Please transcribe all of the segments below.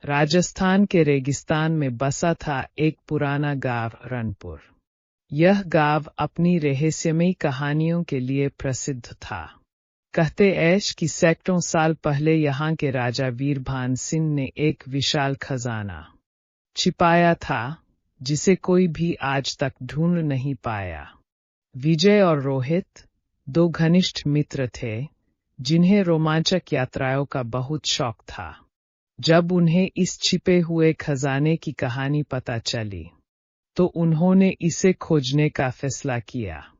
राजस्थान के रेगिस्तान में बसा था एक पुराना गांव रनपुर। यह गांव अपनी रहस्यमयी कहानियों के लिए प्रसिद्ध था। कहते ऐश कि सैकड़ों साल पहले यहाँ के राजा वीरभान सिंह ने एक विशाल खजाना छिपाया था, जिसे कोई भी आज तक ढूंढ नहीं पाया। विजय और रोहित दो घनिष्ठ मित्र थे, जिन्हें रोमांचक यात्राओं का बहुत शौक था। जब उन्हें इस छिपे हुए खजाने की कहानी पता चली, तो उन्होंने इसे खोजने का फैसला किया।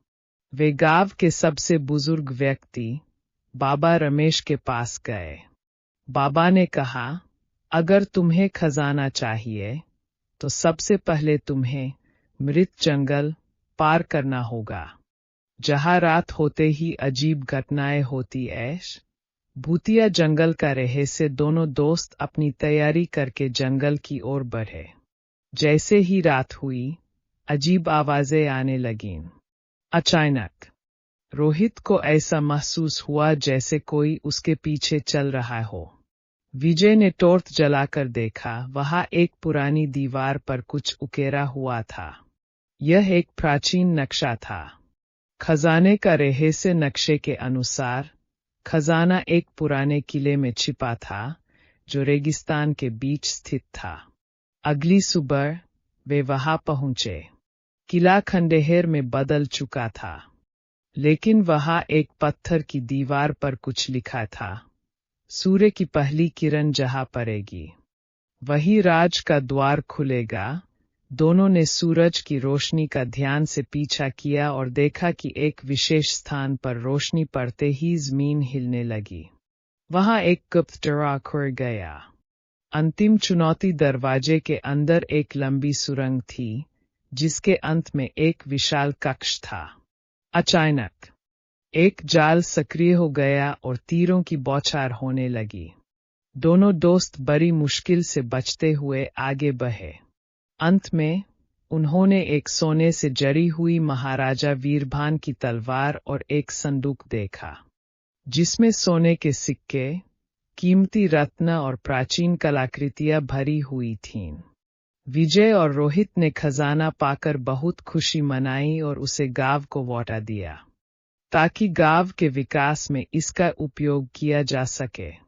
वे गांव के सबसे बुजुर्ग व्यक्ति बाबा रमेश के पास गए। बाबा ने कहा, अगर तुम्हें खजाना चाहिए, तो सबसे पहले तुम्हें मृत जंगल पार करना होगा, जहां रात होते ही अजीब घटनाएं होती ऐश। भूतिया जंगल का रहस्य। दोनों दोस्त अपनी तैयारी करके जंगल की ओर बढ़े। जैसे ही रात हुई, अजीब आवाजें आने लगीं। अचानक रोहित को ऐसा महसूस हुआ जैसे कोई उसके पीछे चल रहा हो। विजय ने टॉर्च जलाकर देखा, वहां एक पुरानी दीवार पर कुछ उकेरा हुआ था। यह एक प्राचीन नक्शा था। खजाने का रहस्य। नक्शे के अनुसार खजाना एक पुराने किले में छिपा था, जो रेगिस्तान के बीच स्थित था। अगली सुबह वे वहां पहुंचे। किला खंडहर में बदल चुका था, लेकिन वहां एक पत्थर की दीवार पर कुछ लिखा था, सूर्य की पहली किरण जहां पड़ेगी, वही राज का द्वार खुलेगा। दोनों ने सूरज की रोशनी का ध्यान से पीछा किया और देखा कि एक विशेष स्थान पर रोशनी पड़ते ही जमीन हिलने लगी। वहां एक गुप्त दरवाजा खुल गया। अंतिम चुनौती। दरवाजे के अंदर एक लंबी सुरंग थी, जिसके अंत में एक विशाल कक्ष था। अचानक एक जाल सक्रिय हो गया और तीरों की बौछार होने लगी। दोनों दोस्त बड़ी मुश्किल से बचते हुए आगे बढ़े। अंत में उन्होंने एक सोने से जड़ी हुई महाराजा वीरभान की तलवार और एक संदूक देखा, जिसमें सोने के सिक्के, कीमती रत्न और प्राचीन कलाकृतियां भरी हुई थीं। विजय और रोहित ने खजाना पाकर बहुत खुशी मनाई और उसे गांव को लौटा दिया, ताकि गांव के विकास में इसका उपयोग किया जा सके।